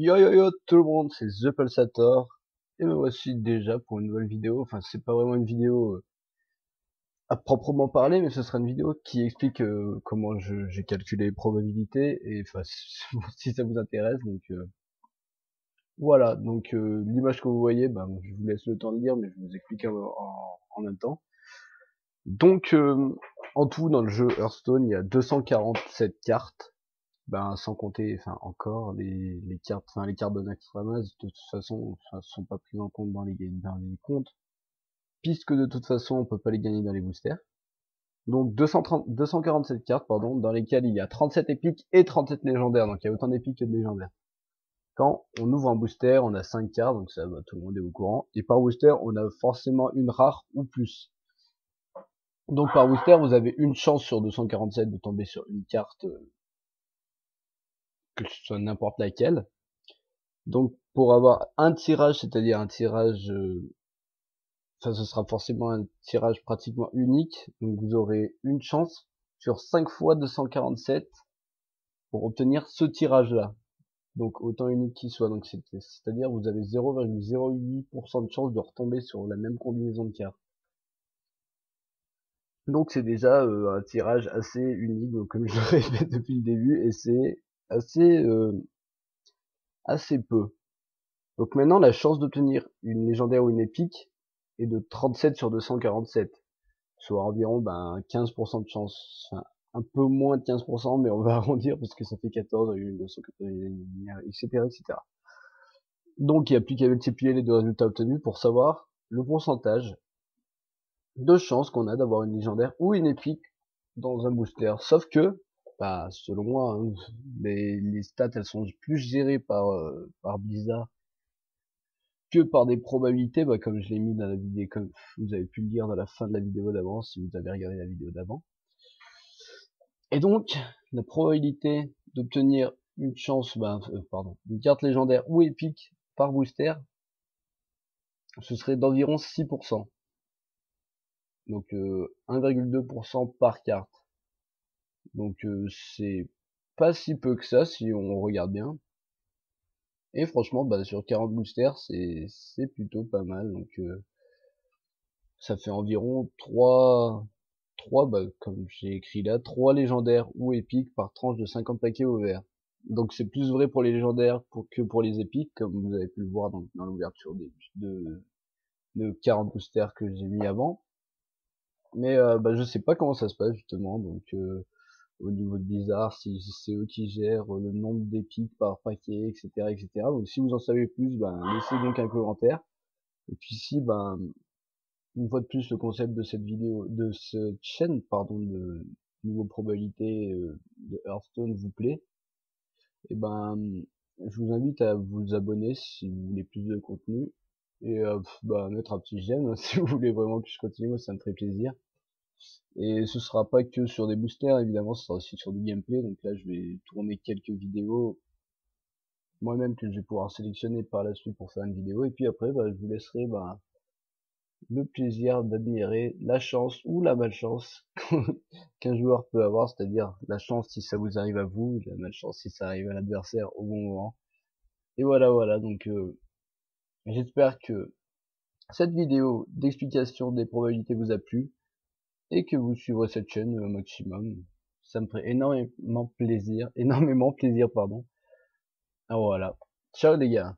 Yo yo yo tout le monde, c'est The Pulsator et me voici déjà pour une nouvelle vidéo. Enfin, c'est pas vraiment une vidéo à proprement parler, mais ce sera une vidéo qui explique comment j'ai calculé les probabilités et enfin si ça vous intéresse. Donc voilà, donc l'image que vous voyez, je vous laisse le temps de lire, mais je vais vous explique en même temps. Donc en tout dans le jeu Hearthstone, il y a 247 cartes. Sans compter, enfin encore les cartes, enfin les cartes de Naxxramas, de toute façon, enfin, sont pas prises en compte dans les comptes, puisque de toute façon on peut pas les gagner dans les boosters. Donc 247 cartes, pardon, dans lesquelles il y a 37 épiques et 37 légendaires, donc il y a autant d'épiques que de légendaires. Quand on ouvre un booster, on a 5 cartes, donc ça va, tout le monde est au courant, et par booster, on a forcément une rare ou plus. Donc par booster, vous avez une chance sur 247 de tomber sur une carte, que ce soit n'importe laquelle. Donc pour avoir un tirage, c'est-à-dire un tirage, ce sera forcément un tirage pratiquement unique. Donc vous aurez une chance sur 5 fois 247 pour obtenir ce tirage-là. Donc autant unique qu'il soit. Donc c'est-à-dire vous avez 0,08% de chance de retomber sur la même combinaison de cartes. Donc c'est déjà un tirage assez unique, donc, comme je le répète depuis le début, et c'est assez peu. Donc maintenant, la chance d'obtenir une légendaire ou une épique est de 37 sur 247, soit environ 15% de chance. Enfin, un peu moins de 15%, mais on va arrondir parce que ça fait 14,290, etc., etc. Donc il n'y a plus qu'à multiplier les deux résultats obtenus pour savoir le pourcentage de chance qu'on a d'avoir une légendaire ou une épique dans un booster. Sauf que, selon moi, hein, les stats elles sont plus gérées par Blizzard que par des probabilités, comme je l'ai mis dans la vidéo, comme vous avez pu le lire dans la fin de la vidéo d'avant, si vous avez regardé la vidéo d'avant. Et donc, la probabilité d'obtenir une chance, une carte légendaire ou épique par booster, ce serait d'environ 6%. Donc 1,2% par carte. Donc c'est pas si peu que ça si on regarde bien. Et franchement, sur 40 boosters, c'est plutôt pas mal. Donc ça fait environ 3, comme j'ai écrit là, 3 légendaires ou épiques par tranche de 50 paquets ouverts. Donc c'est plus vrai pour les légendaires que pour les épiques, comme vous avez pu le voir dans l'ouverture de 40 boosters que j'ai mis avant. Mais je sais pas comment ça se passe justement, donc au niveau de Blizzard, si c'est eux qui gèrent le nombre d'épiques par paquet, etc., etc. Donc si vous en savez plus, laissez donc un commentaire. Et puis si, une fois de plus, le concept de cette vidéo, de cette chaîne, pardon, de niveau probabilité de Hearthstone vous plaît, et je vous invite à vous abonner si vous voulez plus de contenu et mettre un petit j'aime si vous voulez vraiment que je continue, moi ça me ferait plaisir. Et ce sera pas que sur des boosters, évidemment, ce sera aussi sur du gameplay. Donc là, je vais tourner quelques vidéos moi-même que je vais pouvoir sélectionner par la suite pour faire une vidéo. Et puis après, je vous laisserai le plaisir d'admirer la chance ou la malchance qu'un joueur peut avoir, c'est-à-dire la chance si ça vous arrive à vous, la malchance si ça arrive à l'adversaire au bon moment. Et voilà, voilà. Donc j'espère que cette vidéo d'explication des probabilités vous a plu et que vous suivrez cette chaîne au maximum. Ça me ferait énormément plaisir, pardon. Ah voilà. Ciao les gars.